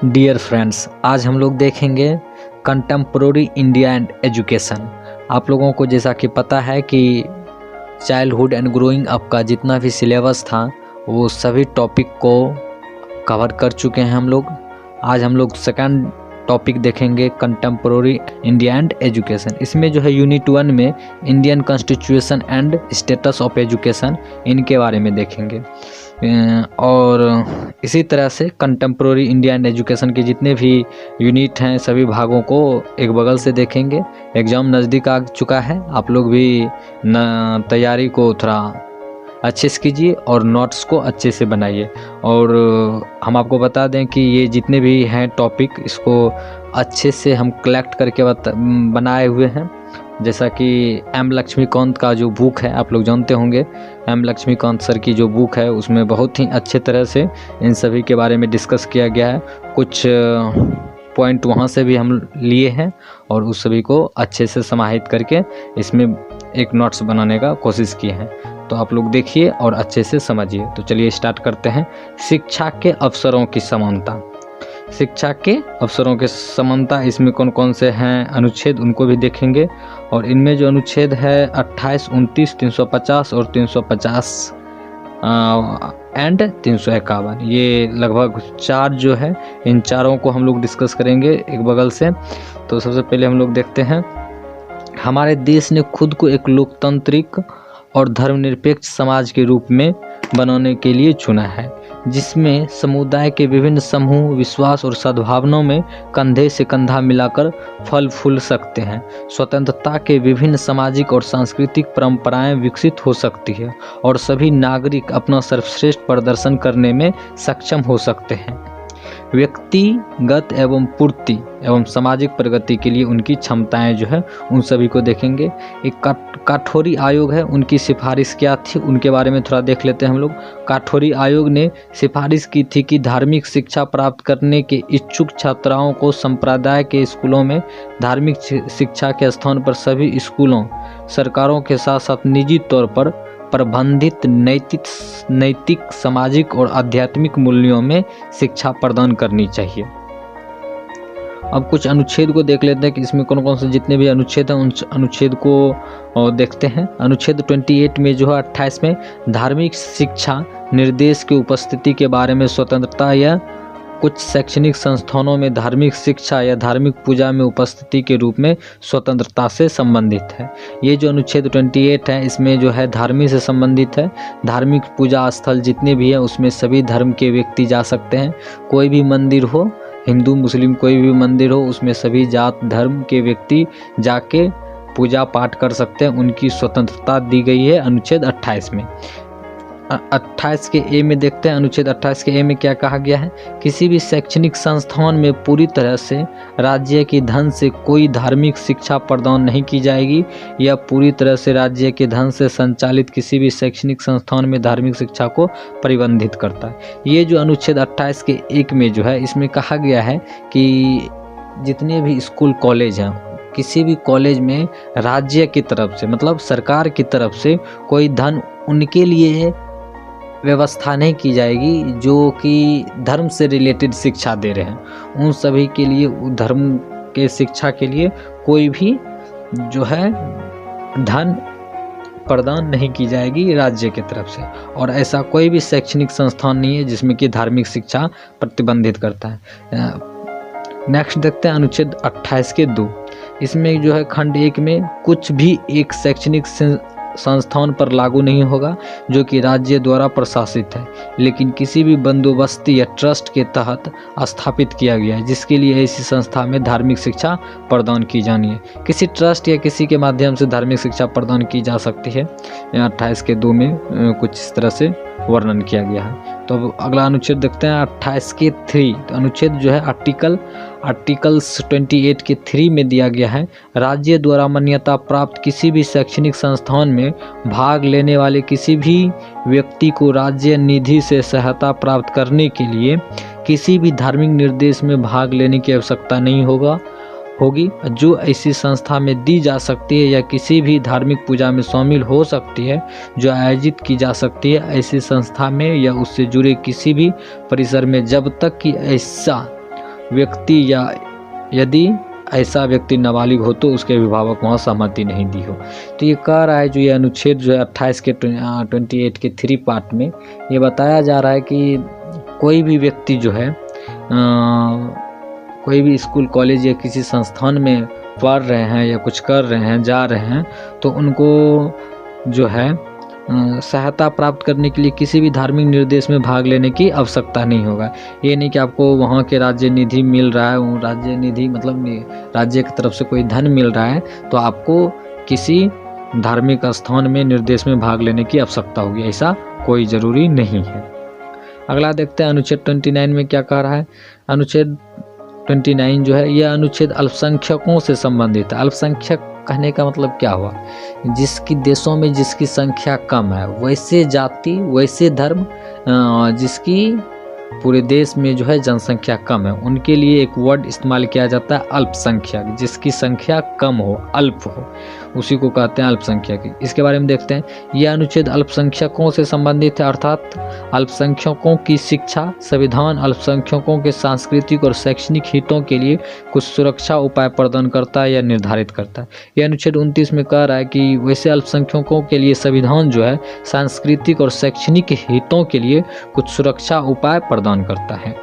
Dear friends, आज हम लोग देखेंगे कंटेम्प्रोरी इंडिया एंड एजुकेशन। आप लोगों को जैसा कि पता है कि चाइल्डहुड एंड ग्रोइंग अप का जितना भी सिलेबस था वो सभी टॉपिक को कवर कर चुके हैं हम लोग। आज हम लोग सेकंड टॉपिक देखेंगे कंटेम्प्रोरी इंडिया एंड एजुकेशन। इसमें जो है यूनिट 1 में Indian constitution and status of education, इनके बारे में देखेंगे। और इसी तरह से कंटेम्प्रोरी इंडिया एंड एजुकेशन के जितने भी यूनिट हैं सभी भागों को एक बगल से देखेंगे। एग्ज़ाम नज़दीक आ चुका है, आप लोग भी तैयारी को थोड़ा अच्छे से कीजिए और नोट्स को अच्छे से बनाइए। और हम आपको बता दें कि ये जितने भी हैं टॉपिक, इसको अच्छे से हम कलेक्ट करके बनाए हुए हैं। जैसा कि एम लक्ष्मीकांत का जो बुक है, आप लोग जानते होंगे, एम लक्ष्मीकांत सर की जो बुक है उसमें बहुत ही अच्छे तरह से इन सभी के बारे में डिस्कस किया गया है। कुछ पॉइंट वहाँ से भी हम लिए हैं और उस सभी को अच्छे से समाहित करके इसमें एक नोट्स बनाने का कोशिश किए हैं। तो आप लोग देखिए और अच्छे से समझिए। तो चलिए स्टार्ट करते हैं। शिक्षा के अवसरों की समानता। शिक्षा के अवसरों के समानता, इसमें कौन कौन से हैं अनुच्छेद उनको भी देखेंगे। और इनमें जो अनुच्छेद है 28, 29, 350 और 350 एंड 351, ये लगभग 4 जो है, इन चारों को हम लोग डिस्कस करेंगे एक बगल से। तो सबसे पहले हम लोग देखते हैं, हमारे देश ने खुद को एक लोकतांत्रिक और धर्मनिरपेक्ष समाज के रूप में बनाने के लिए चुना है, जिसमें समुदाय के विभिन्न समूह विश्वास और सद्भावनाओं में कंधे से कंधा मिलाकर फल फूल सकते हैं। स्वतंत्रता के विभिन्न सामाजिक और सांस्कृतिक परंपराएं विकसित हो सकती है और सभी नागरिक अपना सर्वश्रेष्ठ प्रदर्शन करने में सक्षम हो सकते हैं। व्यक्तिगत एवं पूर्ति एवं सामाजिक प्रगति के लिए उनकी क्षमताएं जो है उन सभी को देखेंगे। एक काठौरी आयोग है, उनकी सिफारिश क्या थी उनके बारे में थोड़ा देख लेते हैं हम लोग। काठौरी आयोग ने सिफारिश की थी कि धार्मिक शिक्षा प्राप्त करने के इच्छुक छात्राओं को संप्रदाय के स्कूलों में धार्मिक शिक्षा के स्थान पर सभी स्कूलों, सरकारों के साथ साथ निजी तौर पर प्रबंधित नैतिक, सामाजिक और आध्यात्मिक मूल्यों में शिक्षा प्रदान करनी चाहिए। अब कुछ अनुच्छेद को देख लेते हैं कि इसमें कौन कौन से जितने भी अनुच्छेद हैं उन अनुच्छेद को देखते हैं। अनुच्छेद 28 में जो है 28 में धार्मिक शिक्षा निर्देश की उपस्थिति के बारे में स्वतंत्रता या कुछ शैक्षणिक संस्थानों में धार्मिक शिक्षा या धार्मिक पूजा में उपस्थिति के रूप में स्वतंत्रता से संबंधित है। ये जो अनुच्छेद 28 है इसमें जो है धार्मिक से संबंधित है। धार्मिक पूजा स्थल जितने भी हैं उसमें सभी धर्म के व्यक्ति जा सकते हैं। कोई भी मंदिर हो, हिंदू मुस्लिम कोई भी मंदिर हो, उसमें सभी जात धर्म के व्यक्ति जाके पूजा पाठ कर सकते हैं। उनकी स्वतंत्रता दी गई है अनुच्छेद 28 में। 28 के ए में देखते हैं, अनुच्छेद 28 के ए में क्या कहा गया है, किसी भी शैक्षणिक संस्थान में पूरी तरह से राज्य के धन से कोई धार्मिक शिक्षा प्रदान नहीं की जाएगी या पूरी तरह से राज्य के धन से संचालित किसी भी शैक्षणिक संस्थान में धार्मिक शिक्षा को प्रतिबंधित करता है। ये जो अनुच्छेद 28 के 1 में जो है इसमें कहा गया है कि जितने भी स्कूल कॉलेज हैं, किसी भी कॉलेज में राज्य की तरफ से मतलब सरकार की तरफ से कोई धन उनके लिए व्यवस्था नहीं की जाएगी जो कि धर्म से रिलेटेड शिक्षा दे रहे हैं। उन सभी के लिए धर्म के शिक्षा के लिए कोई भी जो है धन प्रदान नहीं की जाएगी राज्य की तरफ से। और ऐसा कोई भी शैक्षणिक संस्थान नहीं है जिसमें कि धार्मिक शिक्षा प्रतिबंधित करता है। नेक्स्ट देखते हैं अनुच्छेद 28 के 2। इसमें जो है खंड 1 में कुछ भी एक शैक्षणिक संस्थान पर लागू नहीं होगा जो कि राज्य द्वारा प्रशासित है, लेकिन किसी भी बंदोबस्ती या ट्रस्ट के तहत स्थापित किया गया है, जिसके लिए ऐसी संस्था में धार्मिक शिक्षा प्रदान की जानी है। किसी ट्रस्ट या किसी के माध्यम से धार्मिक शिक्षा प्रदान की जा सकती है। 28 के 2 में कुछ इस तरह से वर्णन किया गया है। तो अब अगला अनुच्छेद देखते हैं 28 के 3। तो अनुच्छेद जो है आर्टिकल्स 28 के 3 में दिया गया है, राज्य द्वारा मान्यता प्राप्त किसी भी शैक्षणिक संस्थान में भाग लेने वाले किसी भी व्यक्ति को राज्य निधि से सहायता प्राप्त करने के लिए किसी भी धार्मिक निर्देश में भाग लेने की आवश्यकता नहीं होगी जो ऐसी संस्था में दी जा सकती है या किसी भी धार्मिक पूजा में शामिल हो सकती है जो आयोजित की जा सकती है ऐसी संस्था में या उससे जुड़े किसी भी परिसर में, जब तक कि ऐसा व्यक्ति या यदि ऐसा व्यक्ति नाबालिग हो तो उसके अभिभावक वहाँ सहमति नहीं दी हो। तो ये कह रहा है जो ये अनुच्छेद जो है 28 के 28 के 3 पार्ट में ये बताया जा रहा है कि कोई भी व्यक्ति जो है कोई भी स्कूल कॉलेज या किसी संस्थान में पढ़ रहे हैं या कुछ कर रहे हैं जा रहे हैं तो उनको जो है सहायता प्राप्त करने के लिए किसी भी धार्मिक निर्देश में भाग लेने की आवश्यकता नहीं होगा। ये नहीं कि आपको वहाँ के राज्य निधि मिल रहा है, वो राज्य निधि मतलब राज्य की तरफ से कोई धन मिल रहा है तो आपको किसी धार्मिक स्थान में निर्देश में भाग लेने की आवश्यकता होगी, ऐसा कोई ज़रूरी नहीं है। अगला देखते हैं अनुच्छेद 29 में क्या कह रहा है। अनुच्छेद 29 जो है यह अनुच्छेद अल्पसंख्यकों से संबंधित है। अल्पसंख्यक कहने का मतलब क्या हुआ, जिसकी देशों में जिसकी संख्या कम है, वैसे जाति वैसे धर्म जिसकी पूरे देश में जो है जनसंख्या कम है, उनके लिए एक वर्ड इस्तेमाल किया जाता है अल्पसंख्यक, जिसकी संख्या कम हो, अल्प हो, उसी को कहते हैं अल्पसंख्यक। इसके बारे में देखते हैं। यह अनुच्छेद अल्पसंख्यकों से संबंधित है, अर्थात अल्पसंख्यकों की शिक्षा संविधान अल्पसंख्यकों के सांस्कृतिक और शैक्षणिक हितों के लिए कुछ सुरक्षा उपाय प्रदान करता है या निर्धारित करता है। यह अनुच्छेद 29 में कह रहा है कि वैसे अल्पसंख्यकों के लिए संविधान जो है सांस्कृतिक और शैक्षणिक हितों के लिए कुछ सुरक्षा उपाय प्रदान करता है।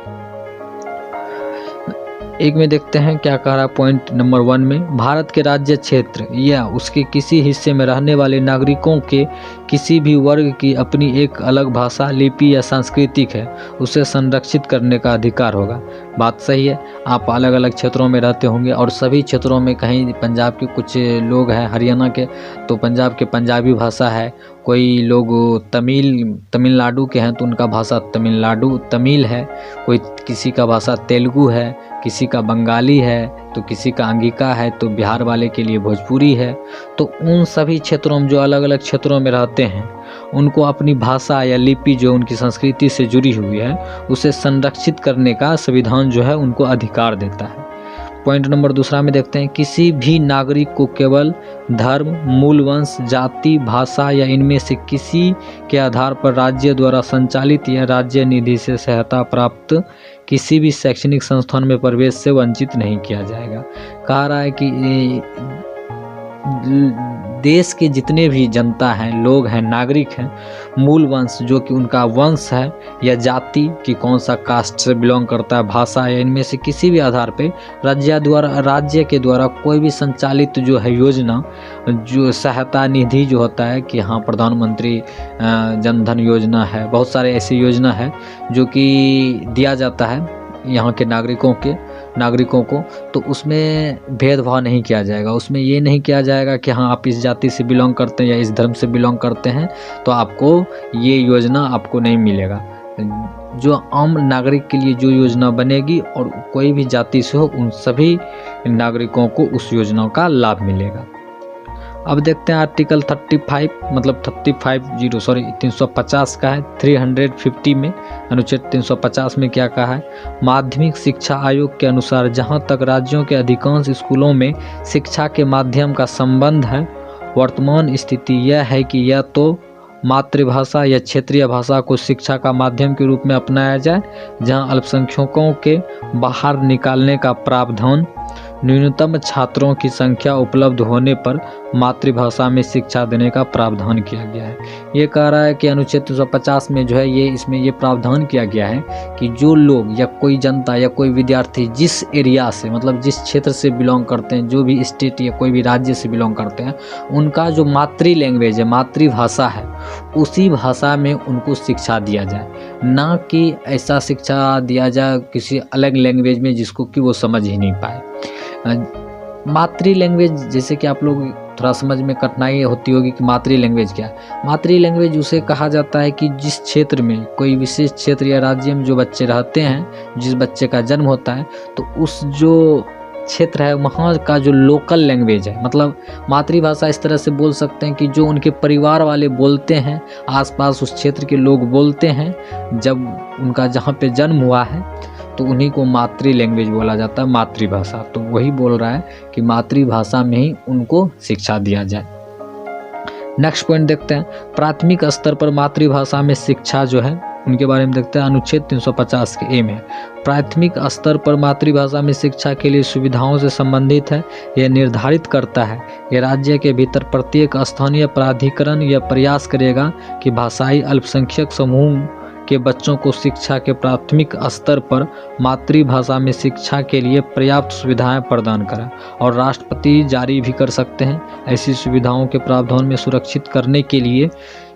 एक में देखते हैं क्या कह रहा है। पॉइंट नंबर 1 में भारत के राज्य क्षेत्र या उसके किसी हिस्से में रहने वाले नागरिकों के किसी भी वर्ग की अपनी एक अलग भाषा, लिपि या सांस्कृतिक है, उसे संरक्षित करने का अधिकार होगा। बात सही है। आप अलग अलग क्षेत्रों में रहते होंगे और सभी क्षेत्रों में कहीं पंजाब के कुछ लोग हैं, हरियाणा के तो पंजाब के पंजाबी भाषा है, कोई लोग तमिलनाडु के हैं तो उनका भाषा तमिलनाडु तमिल है, कोई किसी का भाषा तेलुगु है, किसी का बंगाली है, तो किसी का अंगिका है, तो बिहार वाले के लिए भोजपुरी है। तो उन सभी क्षेत्रों में जो अलग अलग क्षेत्रों में रहते हैं उनको अपनी भाषा या लिपि जो उनकी संस्कृति से जुड़ी हुई है उसे संरक्षित करने का संविधान जो है उनको अधिकार देता है। पॉइंट नंबर 2 में देखते हैं। किसी भी नागरिक को केवल धर्म, मूल वंश, जाति, भाषा या इनमें से किसी के आधार पर राज्य द्वारा संचालित या राज्य निधि से सहायता प्राप्त किसी भी शैक्षणिक संस्थान में प्रवेश से वंचित नहीं किया जाएगा। कहा रहा है कि देश के जितने भी जनता हैं, लोग हैं, नागरिक हैं, मूल वंश जो कि उनका वंश है या जाति कि कौन सा कास्ट से बिलोंग करता है, भाषा या इनमें से किसी भी आधार पे राज्य के द्वारा कोई भी संचालित जो है योजना, जो सहायता निधि जो होता है कि हाँ प्रधानमंत्री जन धन योजना है, बहुत सारे ऐसी योजना है जो कि दिया जाता है यहाँ के नागरिकों को, तो उसमें भेदभाव नहीं किया जाएगा। उसमें ये नहीं किया जाएगा कि हाँ आप इस जाति से बिलोंग करते हैं या इस धर्म से बिलोंग करते हैं तो आपको ये योजना आपको नहीं मिलेगा। जो आम नागरिक के लिए जो योजना बनेगी और कोई भी जाति से हो उन सभी नागरिकों को उस योजना का लाभ मिलेगा। अब देखते हैं आर्टिकल 350 का है 350 में, अनुच्छेद 350 में क्या कहा है। माध्यमिक शिक्षा आयोग के अनुसार जहां तक राज्यों के अधिकांश स्कूलों में शिक्षा के माध्यम का संबंध है, वर्तमान स्थिति यह है कि या तो मातृभाषा या क्षेत्रीय भाषा को शिक्षा का माध्यम के रूप में अपनाया जाए, जहां अल्पसंख्यकों के बाहर निकालने का प्रावधान न्यूनतम छात्रों की संख्या उपलब्ध होने पर मातृभाषा में शिक्षा देने का प्रावधान किया गया है। ये कह रहा है कि अनुच्छेद 350 में जो है इसमें ये प्रावधान किया गया है कि जो लोग या कोई जनता या कोई विद्यार्थी जिस एरिया से मतलब जिस क्षेत्र से बिलोंग करते हैं, जो भी स्टेट या कोई भी राज्य से बिलोंग करते हैं, उनका जो मातृ लैंग्वेज है, मातृभाषा है, उसी भाषा में उनको शिक्षा दिया जाए, ना कि ऐसा शिक्षा दिया जाए किसी अलग लैंग्वेज में जिसको कि वो समझ ही नहीं पाए। मातृ लैंग्वेज जैसे कि आप लोग थोड़ा समझ में कठिनाई होती होगी कि मातृ लैंग्वेज क्या है। मातृ लैंग्वेज उसे कहा जाता है कि जिस क्षेत्र में कोई विशेष क्षेत्र या राज्य में जो बच्चे रहते हैं, जिस बच्चे का जन्म होता है, तो उस जो क्षेत्र है वहाँ का जो लोकल लैंग्वेज है, मतलब मातृभाषा इस तरह से बोल सकते हैं कि जो उनके परिवार वाले बोलते हैं, आसपास उस क्षेत्र के लोग बोलते हैं, जब उनका जहाँ पे जन्म हुआ है तो उन्हीं को मातृ लैंग्वेज बोला जाता है, मातृभाषा। तो वही बोल रहा है कि मातृभाषा में ही उनको शिक्षा दिया जाए। नेक्स्ट पॉइंट देखते हैं। प्राथमिक स्तर पर मातृभाषा में शिक्षा जो है उनके बारे में देखते हैं। अनुच्छेद 350 के ए में प्राथमिक स्तर पर मातृभाषा में शिक्षा के लिए सुविधाओं से संबंधित है। यह निर्धारित करता है कि राज्य के भीतर प्रत्येक स्थानीय प्राधिकरण यह प्रयास करेगा कि भाषाई अल्पसंख्यक समूह के बच्चों को शिक्षा के प्राथमिक स्तर पर मातृभाषा में शिक्षा के लिए पर्याप्त सुविधाएं प्रदान करें, और राष्ट्रपति जारी भी कर सकते हैं। ऐसी सुविधाओं के प्रावधान में सुरक्षित करने के लिए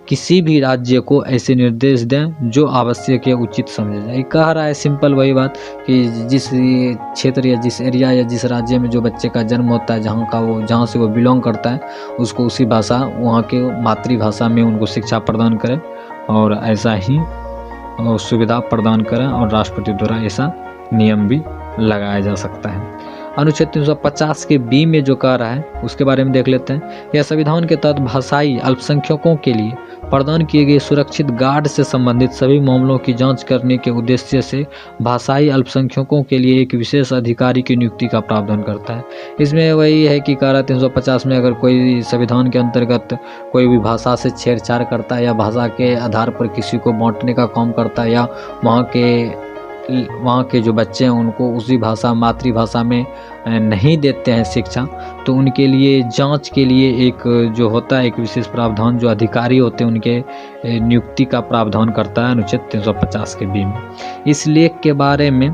किसी भी राज्य को ऐसे निर्देश दें जो आवश्यक या उचित समझा जाए। कह रहा है सिंपल वही बात कि जिस क्षेत्र या जिस एरिया या जिस राज्य में जो बच्चे का जन्म होता है, जहाँ से वो बिलोंग करता है, उसको उसी भाषा, वहाँ के मातृभाषा में उनको शिक्षा प्रदान करें और ऐसा ही सुविधा प्रदान करें, और राष्ट्रपति द्वारा ऐसा नियम भी लगाया जा सकता है। अनुच्छेद 350 के बी में जो कह रहा है उसके बारे में देख लेते हैं। यह संविधान के तहत भाषाई अल्पसंख्यकों के लिए प्रदान किए गए सुरक्षित गार्ड से संबंधित सभी मामलों की जांच करने के उद्देश्य से भाषाई अल्पसंख्यकों के लिए एक विशेष अधिकारी की नियुक्ति का प्रावधान करता है। इसमें वही है कि धारा 350 में अगर कोई संविधान के अंतर्गत कोई भी भाषा से छेड़छाड़ करता है या भाषा के आधार पर किसी को बांटने का काम करता है या वहाँ के जो बच्चे हैं उनको उसी भाषा, मातृभाषा में नहीं देते हैं शिक्षा, तो उनके लिए जांच के लिए एक जो होता है एक विशेष प्रावधान, जो अधिकारी होते हैं उनके नियुक्ति का प्रावधान करता है अनुच्छेद 350 के बी में। इस लेख के बारे में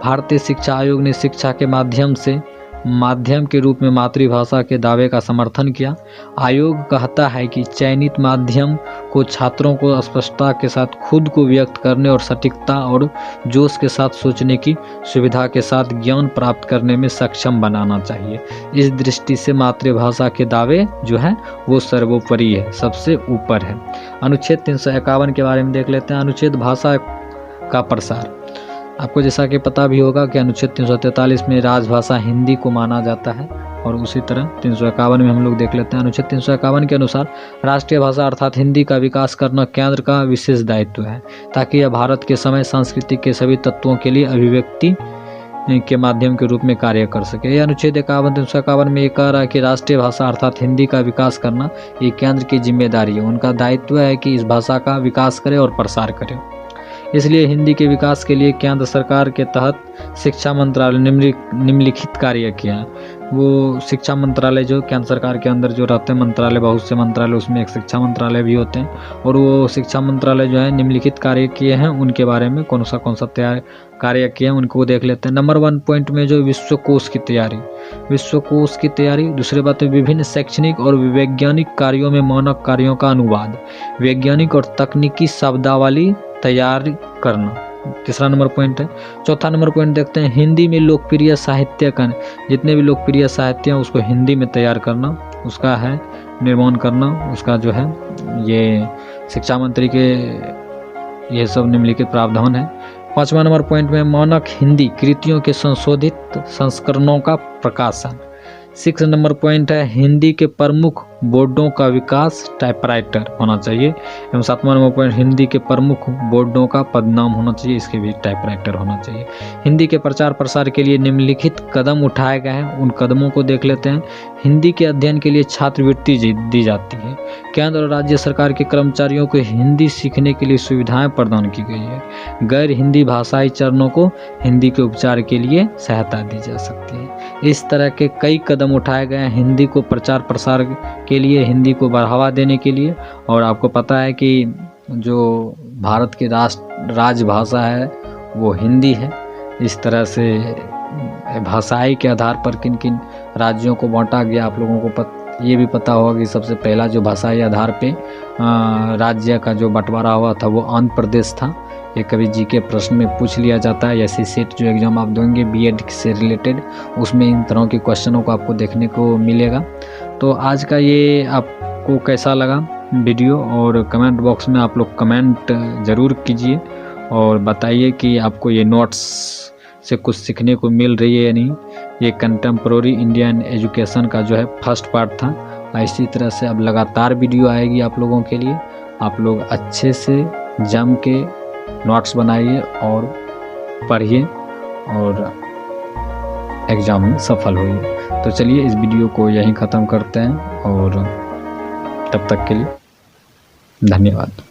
भारतीय शिक्षा आयोग ने शिक्षा के माध्यम के रूप में मातृभाषा के दावे का समर्थन किया। आयोग कहता है कि चयनित माध्यम को छात्रों को स्पष्टता के साथ खुद को व्यक्त करने और सटीकता और जोश के साथ सोचने की सुविधा के साथ ज्ञान प्राप्त करने में सक्षम बनाना चाहिए। इस दृष्टि से मातृभाषा के दावे जो है वो सर्वोपरि है, सबसे ऊपर है। अनुच्छेद 351 के बारे में देख लेते हैं। अनुच्छेद भाषा का प्रसार। आपको जैसा कि पता भी होगा कि अनुच्छेद 343 में राजभाषा हिंदी को माना जाता है, और उसी तरह 351 में हम लोग देख लेते हैं। अनुच्छेद 351 के अनुसार राष्ट्रीय भाषा अर्थात हिंदी का विकास करना केंद्र का विशेष दायित्व है, ताकि यह भारत के समय संस्कृति के सभी तत्वों के लिए अभिव्यक्ति के माध्यम के रूप में कार्य कर सके। यह अनुच्छेद 351 में ये कह रहा है कि राष्ट्रीय भाषा अर्थात हिंदी का विकास करना ये केंद्र की जिम्मेदारी है। उनका दायित्व है कि इस भाषा का विकास करे और प्रसार करे। इसलिए हिंदी के विकास के लिए केंद्र सरकार के तहत शिक्षा मंत्रालय निम्नलिखित कार्य किया है। वो शिक्षा मंत्रालय जो केंद्र सरकार के अंदर जो रहते हैं मंत्रालय, बहुत से मंत्रालय, उसमें एक शिक्षा मंत्रालय भी होते हैं, और वो शिक्षा मंत्रालय जो है निम्नलिखित कार्य किए हैं। उनके बारे में कौन सा कार्य किए हैं उनको देख लेते हैं। नंबर 1 पॉइंट में जो विश्वकोश की तैयारी, दूसरी बात है विभिन्न शैक्षणिक और वैज्ञानिक कार्यों में मानक कार्यों का अनुवाद, वैज्ञानिक और तकनीकी शब्दावली तैयार करना, तीसरा नंबर पॉइंट है। चौथा नंबर पॉइंट देखते हैं हिंदी में लोकप्रिय साहित्य का, जितने भी लोकप्रिय साहित्य हैं उसको हिंदी में तैयार करना, उसका है निर्माण करना, उसका जो है ये शिक्षा मंत्री के ये सब निम्नलिखित प्रावधान है। 5वां नंबर पॉइंट में मानक हिंदी कृतियों के संशोधित संस्करणों का प्रकाशन। 6 नंबर पॉइंट है हिंदी के प्रमुख बोर्डों का विकास, टाइपराइटर होना चाहिए। एवं 7वां नंबर पॉइंट हिंदी के प्रमुख बोर्डों का पदनाम होना चाहिए, इसके भी टाइपराइटर होना चाहिए। हिंदी के प्रचार प्रसार के लिए निम्नलिखित कदम उठाए गए हैं, उन कदमों को देख लेते हैं। हिंदी के अध्ययन के लिए छात्रवृत्ति दी जाती है। केंद्र और राज्य सरकार के कर्मचारियों को हिंदी सीखने के लिए सुविधाएं प्रदान की गई है। गैर हिंदी भाषाई चरणों को हिंदी के उपचार के लिए सहायता दी जा सकती है। इस तरह के कई कदम उठाए गए हैं हिंदी को प्रचार प्रसार के लिए, हिंदी को बढ़ावा देने के लिए। और आपको पता है कि जो भारत की राजभाषा है वो हिंदी है। इस तरह से भाषाई के आधार पर किन किन राज्यों को बांटा गया, आप लोगों को ये भी पता होगा कि सबसे पहला जो भाषाई आधार पे राज्य का जो बंटवारा हुआ था वो आंध्र प्रदेश था। ये कभी जीके प्रश्न में पूछ लिया जाता है। ऐसी सेट जो एग्ज़ाम आप देंगे बीएड से रिलेटेड, उसमें इन तरह के क्वेश्चनों को आपको देखने को मिलेगा। तो आज का ये आपको कैसा लगा वीडियो, और कमेंट बॉक्स में आप लोग कमेंट ज़रूर कीजिए और बताइए कि आपको ये नोट्स से कुछ सीखने को मिल रही है या नहीं। ये कंटेम्प्रोरी इंडियन एजुकेशन का जो है फर्स्ट पार्ट था। इसी तरह से अब लगातार वीडियो आएगी आप लोगों के लिए। आप लोग अच्छे से जम के नोट्स बनाइए और पढ़िए और एग्ज़ाम में सफल होइए। तो चलिए इस वीडियो को यहीं ख़त्म करते हैं, और तब तक के लिए धन्यवाद।